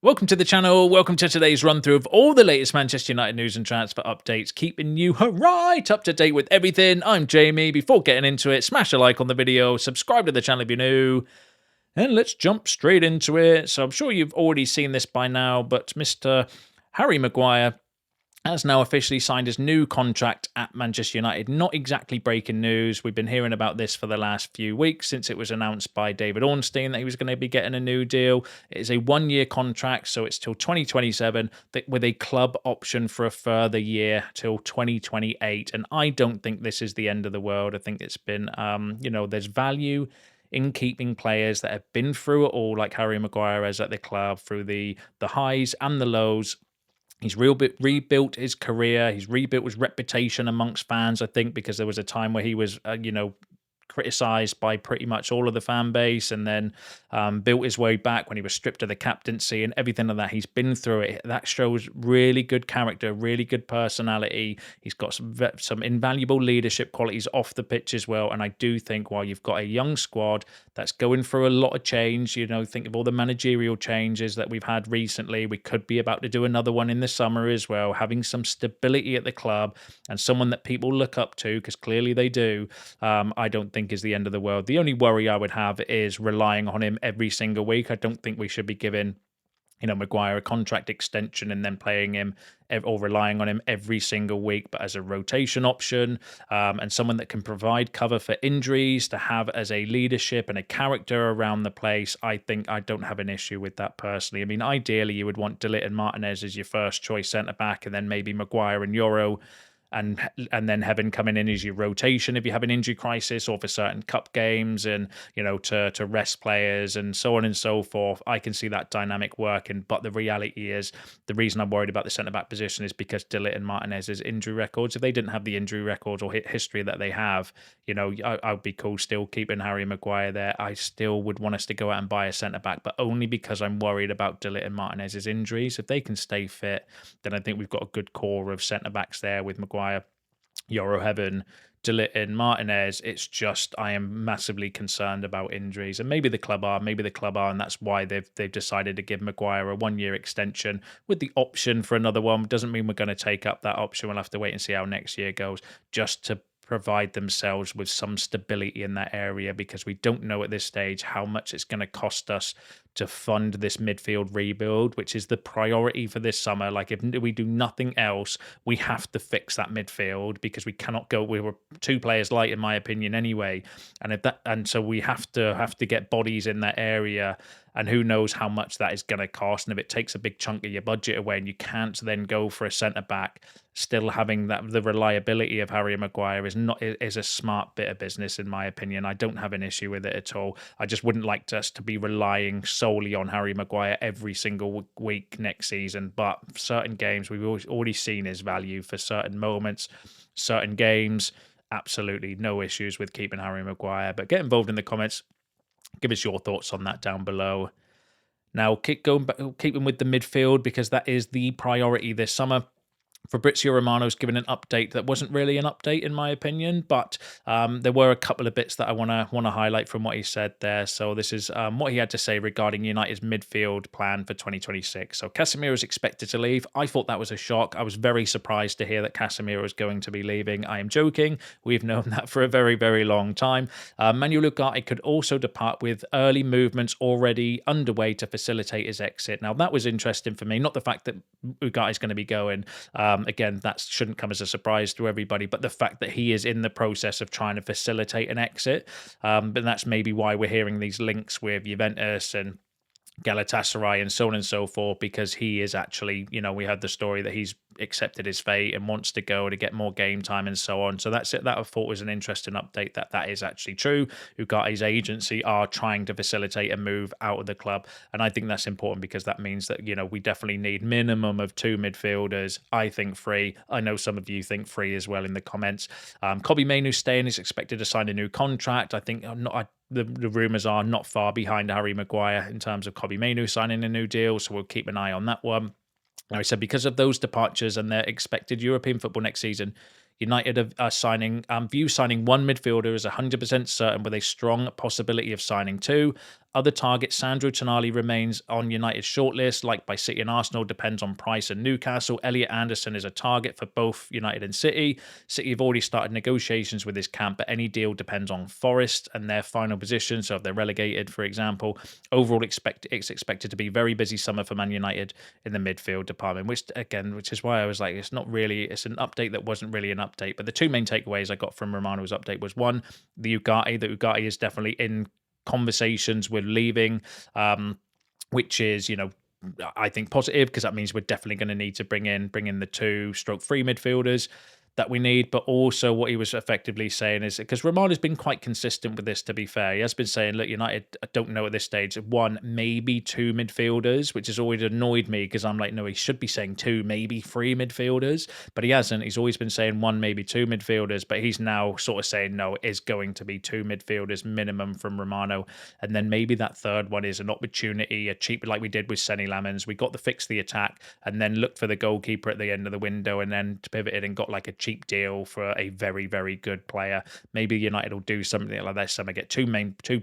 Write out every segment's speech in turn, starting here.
Welcome to the channel. Welcome to today's run through of all the latest Manchester United news and transfer updates, keeping you right up to date with everything. I'm Jamie. Before getting into it, smash a like on the video, subscribe to the channel if you're new, and let's jump straight into it. So I'm sure you've already seen this by now, but Mr. Harry Maguire has now officially signed his new contract at Manchester United. Not exactly breaking news. We've been hearing about this for the last few weeks since it was announced by David Ornstein that he was going to be getting a new deal. It is a one-year contract, so it's till 2027 with a club option for a further year till 2028. And I don't think this is the end of the world. I think it's been, there's value in keeping players that have been through it all, like Harry Maguire has at the club, through the highs and the lows. He's rebuilt his career. He's rebuilt his reputation amongst fans, I think, because there was a time where he was, criticised by pretty much all of the fan base, and then built his way back when he was stripped of the captaincy and everything like that. He's been through it. That shows really good character, really good personality. He's got some invaluable leadership qualities off the pitch as well. And I do think while you've got a young squad that's going through a lot of change, think of all the managerial changes that we've had recently. We could be about to do another one in the summer as well. Having some stability at the club and someone that people look up to, because clearly they do, I don't think is the end of the world. The only worry I would have is relying on him every single week. I don't think we should be giving Maguire a contract extension and then playing him or relying on him every single week, but as a rotation option and someone that can provide cover for injuries, to have as a leadership and a character around the place. I think I don't have an issue with that personally. I mean, ideally you would want De Ligt and Martinez as your first choice centre-back, and then maybe Maguire and Euro, and then having coming in as your rotation if you have an injury crisis or for certain cup games, and to rest players and so on and so forth. I can see that dynamic working, but the reality is the reason I'm worried about the centre-back position is because De Ligt and Martinez's injury records. If they didn't have the injury records or history that they have, I would be cool still keeping Harry Maguire there. I still would want us to go out and buy a centre-back, but only because I'm worried about De Ligt and Martinez's injuries. If they can stay fit, then I think we've got a good core of centre-backs there with Maguire, Euro Heaven, De Ligt and Martinez. It's just I am massively concerned about injuries, and maybe the club are, and that's why they've decided to give Maguire a one-year extension with the option for another one. Doesn't mean we're going to take up that option. We'll have to wait and see how next year goes, just to provide themselves with some stability in that area, because we don't know at this stage how much it's going to cost us to fund this midfield rebuild, which is the priority for this summer. Like, if we do nothing else, we have to fix that midfield, because we cannot go. We were two players light, in my opinion, anyway, and so we have to get bodies in that area. And who knows how much that is going to cost. And if it takes a big chunk of your budget away and you can't then go for a centre-back, still having the reliability of Harry Maguire is a smart bit of business, in my opinion. I don't have an issue with it at all. I just wouldn't like us to be relying solely on Harry Maguire every single week next season. But certain games, we've already seen his value for certain moments, certain games. Absolutely no issues with keeping Harry Maguire. But get involved in the comments. Give us your thoughts on that down below. Now, keeping with the midfield, because that is the priority this summer. Fabrizio Romano's given an update that wasn't really an update, in my opinion, but there were a couple of bits that I want to highlight from what he said there. So this is what he had to say regarding United's midfield plan for 2026. So Casemiro is expected to leave. I thought that was a shock. I was very surprised to hear that Casemiro is going to be leaving. I am joking. We've known that for a very, very long time. Manuel Ugarte could also depart, with early movements already underway to facilitate his exit. Now, that was interesting for me. Not the fact that Ugarte is going to be going. Again, that shouldn't come as a surprise to everybody, but the fact that he is in the process of trying to facilitate an exit. But that's maybe why we're hearing these links with Juventus and Galatasaray and so on and so forth, because he is actually, we had the story that he's accepted his fate and wants to go to get more game time and so on. So that's it. That I thought was an interesting update, that is actually true. Ugarte's agency are trying to facilitate a move out of the club, and I think that's important, because that means that we definitely need minimum of 2 midfielders. I think 3. I know some of you think 3 as well in the comments. Kobbie Mainoo's staying, is expected to sign a new contract. I think the rumours are not far behind Harry Maguire in terms of Kobbie Mainoo signing a new deal, so we'll keep an eye on that one. Now, he said because of those departures and their expected European football next season, United are signing one midfielder is 100% certain, with a strong possibility of signing 2. Other targets, Sandro Tonali remains on United's shortlist, like by City and Arsenal, depends on price and Newcastle. Elliot Anderson is a target for both United and City. City have already started negotiations with his camp, but any deal depends on Forest and their final position. So if they're relegated, for example, overall it's expected to be very busy summer for Man United in the midfield department, which is why I was like, it's an update that wasn't really an update. But the two main takeaways I got from Romano's update was one, the Ugarte is definitely in conversations with leaving, which is, I think positive, because that means we're definitely going to need to bring in the 2/3 midfielders that we need. But also what he was effectively saying is, because Romano's been quite consistent with this, to be fair, he has been saying, look, United, I don't know at this stage, one, maybe 2 midfielders, which has always annoyed me, because I'm like, no, he should be saying 2, maybe 3 midfielders, but he hasn't. He's always been saying 1, maybe 2 midfielders, but he's now sort of saying, no, it is going to be 2 midfielders minimum from Romano, and then maybe that third one is an opportunity, a cheap, like we did with Seny Lamens. We got to fix the attack and then looked for the goalkeeper at the end of the window, and then pivoted and got like a cheap deal for a very, very good player. Maybe United will do something like this summer, get two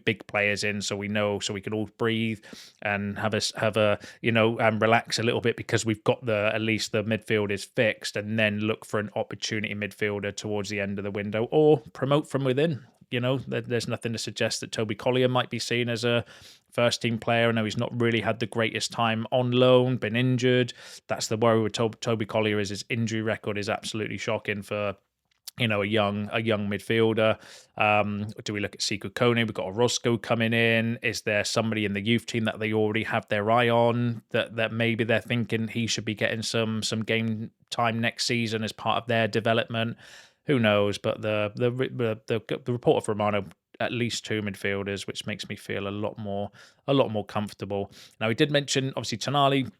big players in, so we can all breathe and have a relax a little bit, because we've got at least the midfield is fixed, and then look for an opportunity midfielder towards the end of the window, or promote from within. There's nothing to suggest that Toby Collier might be seen as a first team player. I know he's not really had the greatest time on loan, been injured. That's the worry with Toby Collier, is his injury record is absolutely shocking for a young midfielder. Do we look at Sekou Kone? We've got Orozco coming in. Is there somebody in the youth team that they already have their eye on, that maybe they're thinking he should be getting some game time next season as part of their development? Who knows? But the report of Romano, at least 2 midfielders, which makes me feel a lot more comfortable. Now, he did mention obviously Tonali.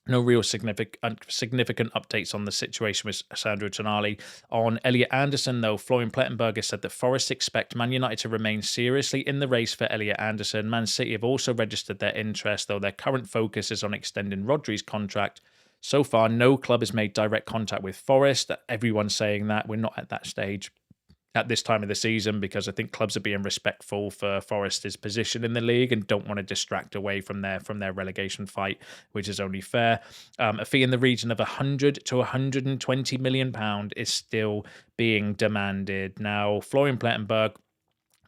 No real significant updates on the situation with Sandro Tonali. On Elliot Anderson, though, Florian Plettenberg has said that Forest expect Man United to remain seriously in the race for Elliot Anderson. Man City have also registered their interest, though their current focus is on extending Rodri's contract. So far, no club has made direct contact with Forest. Everyone's saying that. We're not at that stage at this time of the season, because I think clubs are being respectful for Forest's position in the league and don't want to distract away from their relegation fight, which is only fair. A fee in the region of £100 to £120 million is still being demanded. Now, Florian Plettenberg,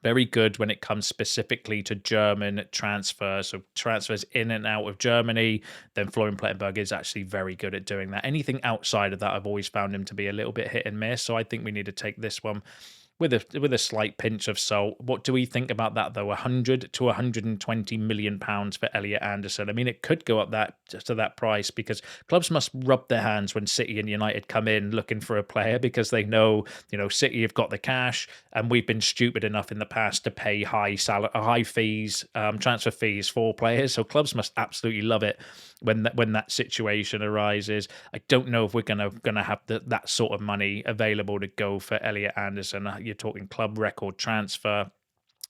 very good when it comes specifically to German transfers. So transfers in and out of Germany, then Florian Plettenberg is actually very good at doing that. Anything outside of that, I've always found him to be a little bit hit and miss. So I think we need to take this one with a slight pinch of salt. What do we think about that, though? £100 to £120 million for Elliot Anderson. I mean, it could go up to that price, because clubs must rub their hands when City and United come in looking for a player, because they know, City have got the cash, and we've been stupid enough in the past to pay high fees, transfer fees for players. So clubs must absolutely love it when that situation arises. I don't know if we're gonna have that sort of money available to go for Elliot Anderson. You're talking club record transfer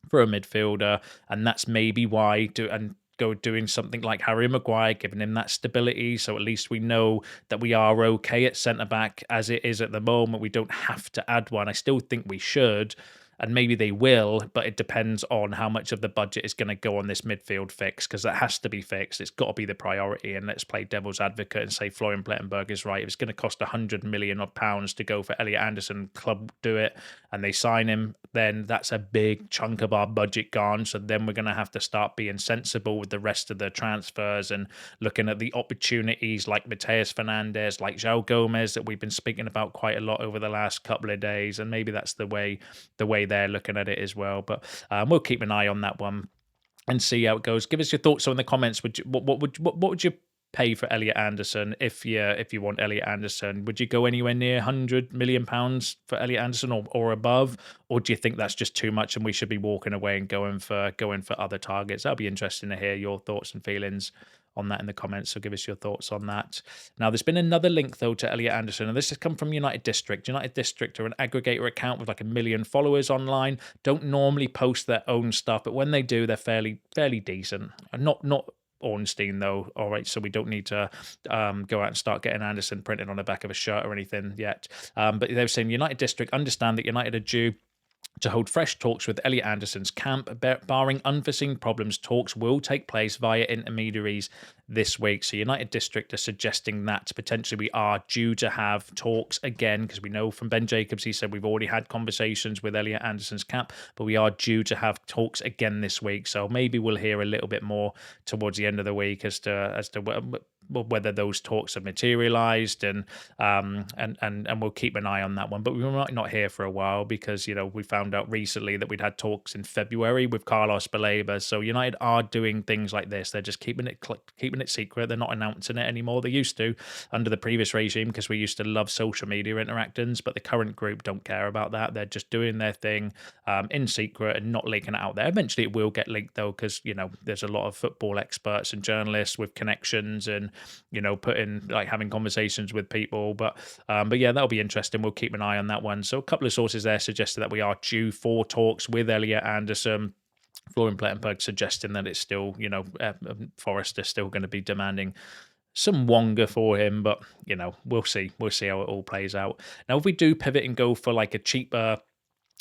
for a midfielder, and that's maybe why doing something like Harry Maguire, giving him that stability, so at least we know that we are okay at centre-back as it is at the moment. We don't have to add one. I still think we should, and maybe they will, but it depends on how much of the budget is going to go on this midfield fix, because that has to be fixed. It's got to be the priority. And let's play devil's advocate and say Florian Plettenberg is right. If it's going to cost £100 million to go for Elliot Anderson, club do it, and they sign him, then that's a big chunk of our budget gone. So then we're going to have to start being sensible with the rest of the transfers and looking at the opportunities like Mateus Fernandes, like João Gomez, that we've been speaking about quite a lot over the last couple of days. And maybe that's the way they're looking at it as well. But we'll keep an eye on that one and see how it goes. Give us your thoughts in the comments. What would you pay for Elliot Anderson if you want Elliot Anderson? Would you go anywhere near £100 million for Elliot Anderson or above, or do you think that's just too much and we should be walking away and going for other targets? That'll be interesting to hear your thoughts and feelings on that in the comments, so give us your thoughts on that. Now, there's been another link, though, to Elliot Anderson, and this has come from United District. United District are an aggregator account with like 1 million followers online. Don't normally post their own stuff, but when they do, they're fairly decent. Not Ornstein, though. All right, so we don't need to go out and start getting Anderson printed on the back of a shirt or anything yet. But they were saying United District understand that United are due to hold fresh talks with Elliot Anderson's camp. Barring unforeseen problems, talks will take place via intermediaries this week. So United District are suggesting that potentially we are due to have talks again, because we know from Ben Jacobs, he said we've already had conversations with Elliot Anderson's camp, but we are due to have talks again this week. So maybe we'll hear a little bit more towards the end of the week as to whether those talks have materialized, and we'll keep an eye on that one. But we might not hear for a while, because we found out recently that we'd had talks in February with Carlos Baleba. So United are doing things like this. They're just keeping it secret. They're not announcing it anymore. They used to under the previous regime, because we used to love social media interactions, but the current group don't care about that. They're just doing their thing in secret and not leaking it out there. Eventually it will get leaked though, because there's a lot of football experts and journalists with connections and having conversations with people. But yeah, that'll be interesting. We'll keep an eye on that one. So a couple of sources there suggested that we are due for talks with Elliot Anderson. Florian Plettenberg suggesting that it's still, Forest are still going to be demanding some Wonga for him, but we'll see how it all plays out. Now, if we do pivot and go for like a cheaper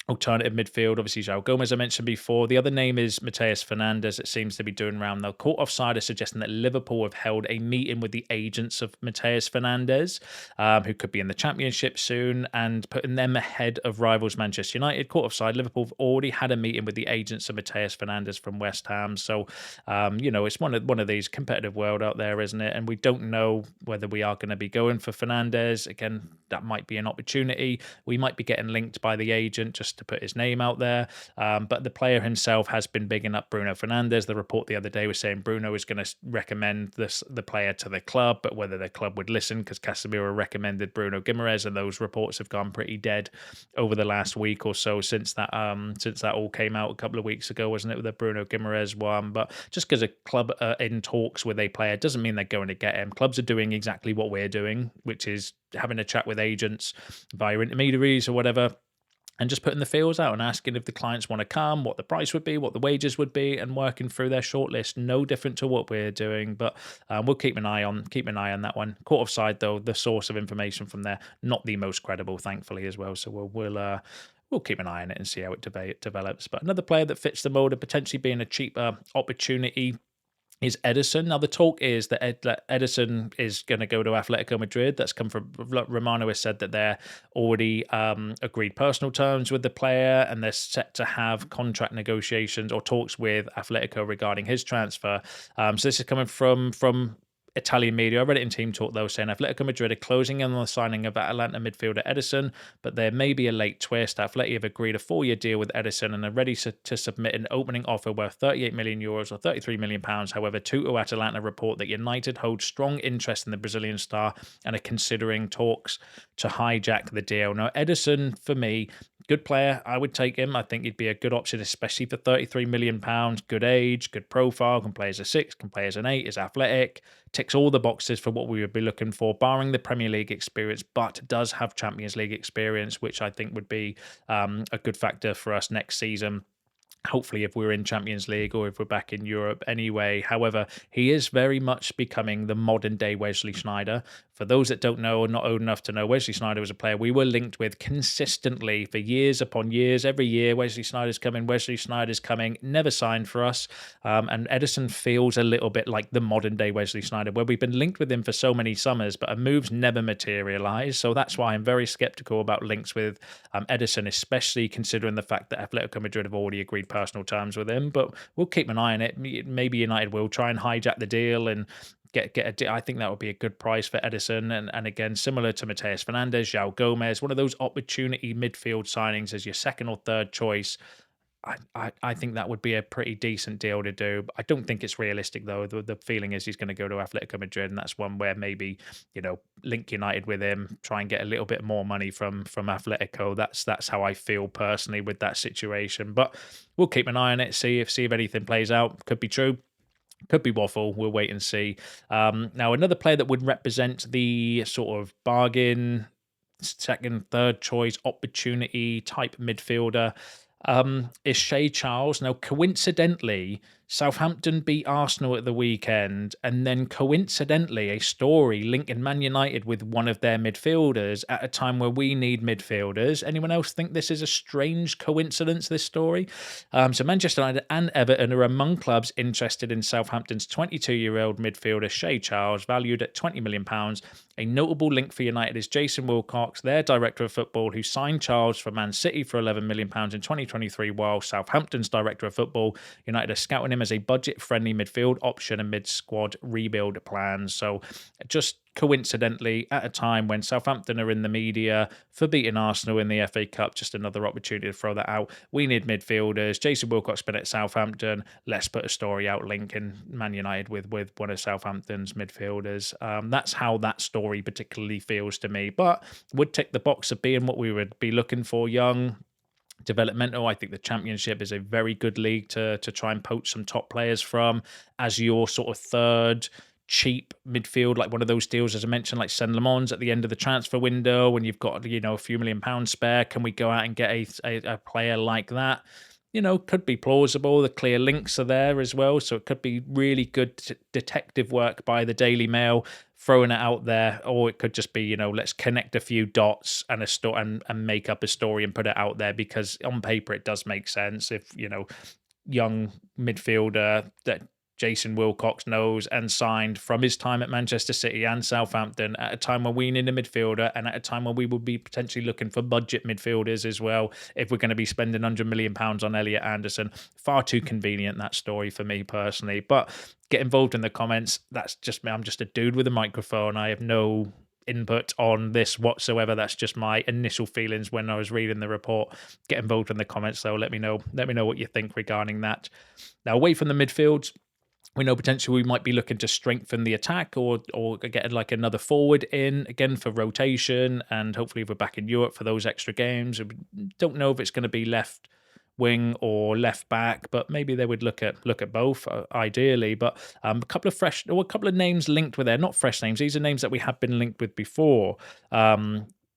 alternative midfield, obviously João Gomez I mentioned before. The other name is Matheus Fernandes. It seems to be doing around though. Caught offside is suggesting that Liverpool have held a meeting with the agents of Matheus Fernandes, who could be in the Championship soon, and putting them ahead of rivals Manchester United. Caught offside, Liverpool have already had a meeting with the agents of Matheus Fernandes from West Ham. So, it's one of these competitive world out there, isn't it? And we don't know whether we are going to be going for Fernandes. Again, that might be an opportunity. We might be getting linked by the agent just to put his name out there. But the player himself has been bigging up Bruno Fernandes. The report the other day was saying Bruno is going to recommend the player to the club, but whether the club would listen, because Casemiro recommended Bruno Guimaraes, and those reports have gone pretty dead over the last week or so since that all came out a couple of weeks ago, wasn't it, with the Bruno Guimaraes one? But just because a club are in talks with a player doesn't mean they're going to get him. Clubs are doing exactly what we're doing, which is having a chat with agents via intermediaries or whatever, and just putting the feels out and asking if the clients want to come, what the price would be, what the wages would be, and working through their shortlist. No different to what we're doing, but we'll keep an eye on that one. Caught offside though, the source of information from there, not the most credible, thankfully, as well. So we'll keep an eye on it and see how it develops. But another player that fits the mold of potentially being a cheaper opportunity is Ederson. Now, the talk is that Ederson is going to go to Atletico Madrid. That's come from Romano has said that they're already agreed personal terms with the player, and they're set to have contract negotiations or talks with Atletico regarding his transfer. So this is coming from Italian media. I read it in Team Talk though, saying Atletico Madrid are closing in on the signing of Atalanta midfielder Ederson, but there may be a late twist. Atleti have agreed a 4-year deal with Ederson and are ready to submit an opening offer worth 38 million euros or 33 million pounds. However, Tuto Atalanta report that United hold strong interest in the Brazilian star and are considering talks to hijack the deal. Now, Ederson, for me, good player. I would take him. I think he'd be a good option, especially for 33 million pounds. Good age, good profile, can play as a 6, can play as an 8, is athletic, ticks all the boxes for what we would be looking for, barring the Premier League experience, but does have Champions League experience, which I think would be a good factor for us next season. Hopefully if we're in Champions League or if we're back in Europe anyway. However, he is very much becoming the modern day Wesley Sneijder. For those that don't know or not old enough to know, Wesley Sneijder was a player we were linked with consistently for years upon years. Every year, Wesley Sneijder's coming, never signed for us. And Ederson feels a little bit like the modern day Wesley Sneijder, where we've been linked with him for so many summers, but our moves never materialise. So that's why I'm very sceptical about links with Ederson, especially considering the fact that Atletico Madrid have already agreed personal terms with him. But we'll keep an eye on it. Maybe United will try and hijack the deal and I think that would be a good price for Ederson. And again, similar to Matheus Fernandes, João Gomez, one of those opportunity midfield signings as your second or third choice. I think that would be a pretty decent deal to do. I don't think it's realistic though. The feeling is he's going to go to Atletico Madrid, and that's one where maybe link United with him, try and get a little bit more money from Atletico. That's how I feel personally with that situation. But we'll keep an eye on it, see if anything plays out. Could be true. Could be waffle. We'll wait and see. Now, another player that would represent the sort of bargain, second, third choice, opportunity type midfielder is Shea Charles. Now, coincidentally, Southampton beat Arsenal at the weekend, and then coincidentally, a story linking Man United with one of their midfielders at a time where we need midfielders. Anyone else think this is a strange coincidence, this story? So Manchester United and Everton are among clubs interested in Southampton's 22-year-old midfielder Shea Charles, valued at £20 million. A notable link for United is Jason Wilcox, their director of football, who signed Charles for Man City for £11 million in 2023, while Southampton's director of football, United, are scouting him as a budget-friendly midfield option amid squad rebuild plans. So just coincidentally, at a time when Southampton are in the media for beating Arsenal in the FA Cup, just another opportunity to throw that out. We need midfielders. Jason Wilcox been at Southampton. Let's put a story out linking Man United with one of Southampton's midfielders. That's how that story particularly feels to me, but would tick the box of being what we would be looking for. Young, developmental. I think the Championship is a very good league to try and poach some top players from as your sort of third cheap midfield, like one of those deals, as I mentioned, like Saint Lemons at the end of the transfer window when you've got, a few £1 million spare. Can we go out and get a player like that? Could be plausible. The clear links are there as well, so it could be really good detective work by the Daily Mail throwing it out there, or it could just be, let's connect a few dots and and make up a story and put it out there, because on paper it does make sense if, young midfielder that Jason Wilcox knows and signed from his time at Manchester City and Southampton at a time when we need a midfielder, and at a time when we would be potentially looking for budget midfielders as well if we're going to be spending £100 million on Elliot Anderson. Far too convenient, that story, for me personally. But get involved in the comments. That's just me. I'm just a dude with a microphone. I have no input on this whatsoever. That's just my initial feelings when I was reading the report. Get involved in the comments though. Let me know what you think regarding that. Now, away from the midfields, we know potentially we might be looking to strengthen the attack or get like another forward in, again, for rotation, and hopefully we're back in Europe for those extra games. We don't know if it's going to be left wing or left back, but maybe they would look at both ideally. But a couple of names linked with there, not fresh names. These are names that we have been linked with before.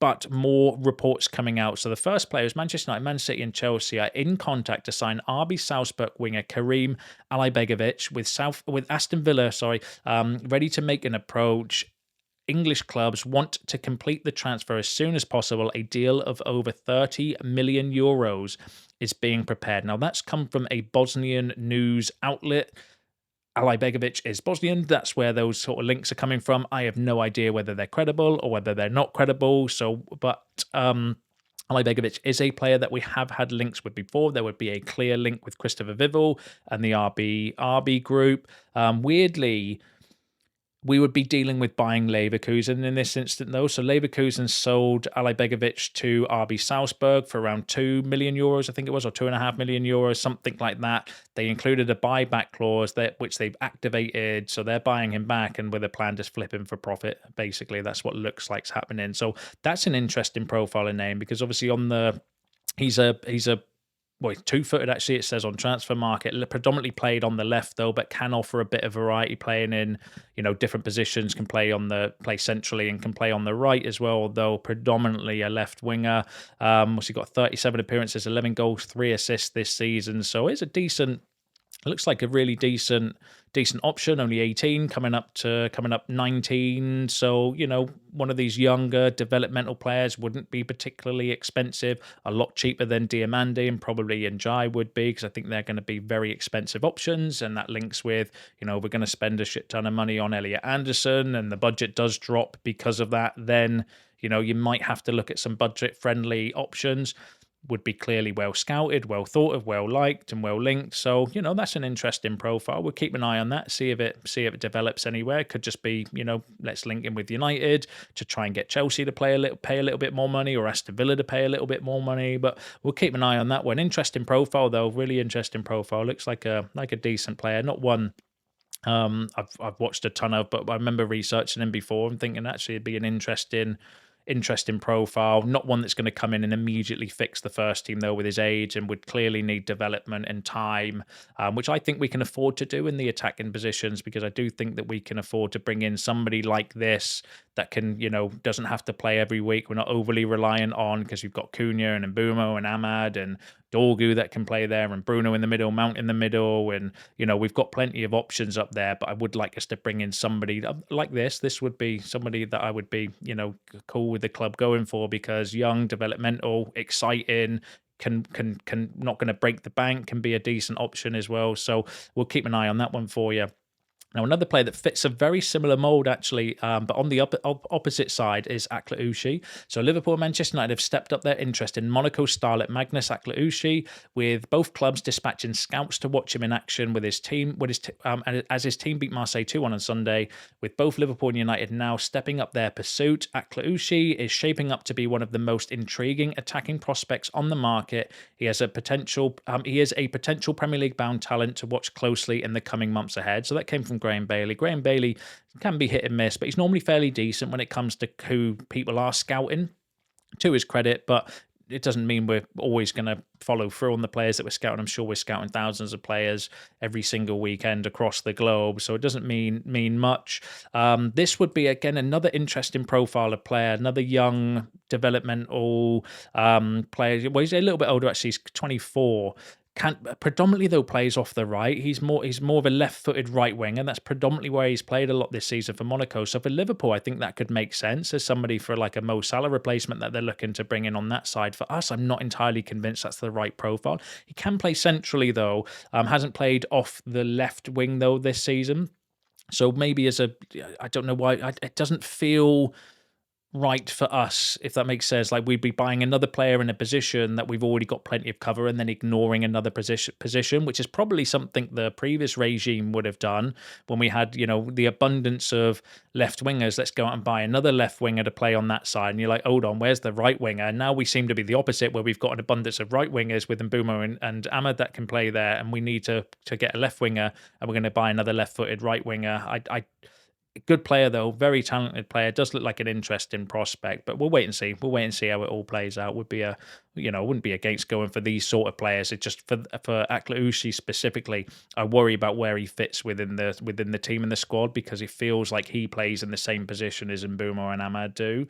But more reports coming out. So the first players, Manchester United, Man City and Chelsea, are in contact to sign RB Salzburg winger Karim Alibegovic with Aston Villa, ready to make an approach. English clubs want to complete the transfer as soon as possible. A deal of over 30 million euros is being prepared. Now, that's come from a Bosnian news outlet. Alibegovic is Bosnian. That's where those sort of links are coming from. I have no idea whether they're credible or whether they're not credible. But Alibegovic is a player that we have had links with before. There would be a clear link with Christopher Vivel and the RB group. Weirdly, we would be dealing with buying Leverkusen in this instant, though. So Leverkusen sold Alibegovic to RB Salzburg for around 2 million euros, I think it was, or 2.5 million euros, something like that. They included a buyback clause which they've activated, so they're buying him back, and with a plan to flip him for profit. Basically, that's what looks like's happening. So that's an interesting profile and name, because obviously he's two-footed, actually, it says on Transfer Market. Predominantly played on the left, though, but can offer a bit of variety, playing in, different positions, can play centrally and can play on the right as well, though predominantly a left winger. He got 37 appearances, 11 goals, 3 assists this season. So it's looks like a really decent option. Only 18, coming up 19. So, one of these younger developmental players wouldn't be particularly expensive. A lot cheaper than Diamandi and probably Njai would be, because I think they're going to be very expensive options. And that links with, we're going to spend a shit ton of money on Elliot Anderson, and the budget does drop because of that. Then, you might have to look at some budget-friendly options. Would be clearly well scouted, well thought of, well liked, and well linked. So, that's an interesting profile. We'll keep an eye on that, see if it develops anywhere. It could just be, let's link in with United to try and get Chelsea to pay a little bit more money, or Aston Villa to pay a little bit more money. But we'll keep an eye on that one. Interesting profile, though. Really interesting profile. Looks like a decent player. Not one I've watched a ton of, but I remember researching him before and thinking actually it'd be an interesting profile. Not one that's going to come in and immediately fix the first team, though, with his age, and would clearly need development and time, which I think we can afford to do in the attacking positions, because I do think that we can afford to bring in somebody like this that can, doesn't have to play every week. We're not overly reliant on, because you've got Cunha and Mbeumo and Ahmad and Dorgu that can play there, and Bruno in the middle, Mount in the middle, and we've got plenty of options up there. But I would like us to bring in somebody like this. This would be somebody that I would be, cool with the club going for, because young, developmental, exciting, can not going to break the bank, can be a decent option as well. So we'll keep an eye on that one for you. Now, another player that fits a very similar mould, actually, but on the opposite side, is Akliouche. So Liverpool and Manchester United have stepped up their interest in Monaco starlet Maghnes Akliouche, with both clubs dispatching scouts to watch him in action with his team, as his team beat Marseille 2-1 on Sunday. With both Liverpool and United now stepping up their pursuit, Akliouche is shaping up to be one of the most intriguing attacking prospects on the market. He is a potential Premier League bound talent to watch closely in the coming months ahead. So that came from Graham Bailey. Graham Bailey can be hit and miss, but he's normally fairly decent when it comes to who people are scouting, to his credit. But it doesn't mean we're always going to follow through on the players that we're scouting. I'm sure we're scouting thousands of players every single weekend across the globe, so it doesn't mean much. This would be, again, another interesting profile of player, another young developmental player. Well, he's a little bit older, actually. He's 24. Predominantly, though, plays off the right. He's more of a left-footed right wing, and that's predominantly where he's played a lot this season for Monaco. So for Liverpool, I think that could make sense as somebody for like a Mo Salah replacement that they're looking to bring in on that side. For us, I'm not entirely convinced that's the right profile. He can play centrally, though. Hasn't played off the left wing, though, this season. So maybe I don't know why, it doesn't feel right for us, if that makes sense. Like, we'd be buying another player in a position that we've already got plenty of cover, and then ignoring another position, which is probably something the previous regime would have done when we had, the abundance of left wingers. Let's go out and buy another left winger to play on that side. And you're like, hold on, where's the right winger? And now we seem to be the opposite, where we've got an abundance of right wingers with Mbeumo and Ahmad that can play there, and we need to get a left winger, and we're going to buy another left-footed right winger. Good player, though, very talented player. Does look like an interesting prospect, but we'll wait and see. We'll wait and see how it all plays out. Wouldn't be against going for these sort of players. It's just for Akliouche specifically, I worry about where he fits within the team and the squad, because it feels like he plays in the same position as Mbeumo and Ahmad do.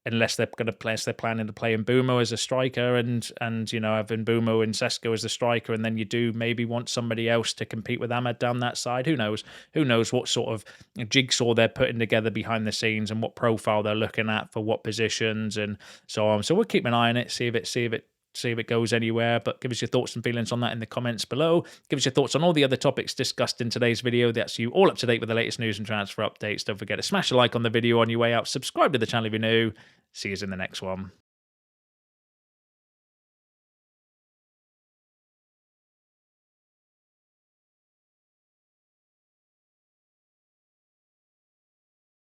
Unless they're planning to play Mbeumo as a striker and have Mbeumo and Sesko as the striker, and then you do maybe want somebody else to compete with Ahmad down that side. Who knows? Who knows what sort of jigsaw they're putting together behind the scenes, and what profile they're looking at for what positions and so on. So we'll keep an eye on it, see if it goes anywhere. But give us your thoughts and feelings on that in the comments below. Give us your thoughts on all the other topics discussed in today's video. That's you all up to date with the latest news and transfer updates. Don't forget to smash a like on the video on your way out. Subscribe to the channel if you're new. See you in the next one.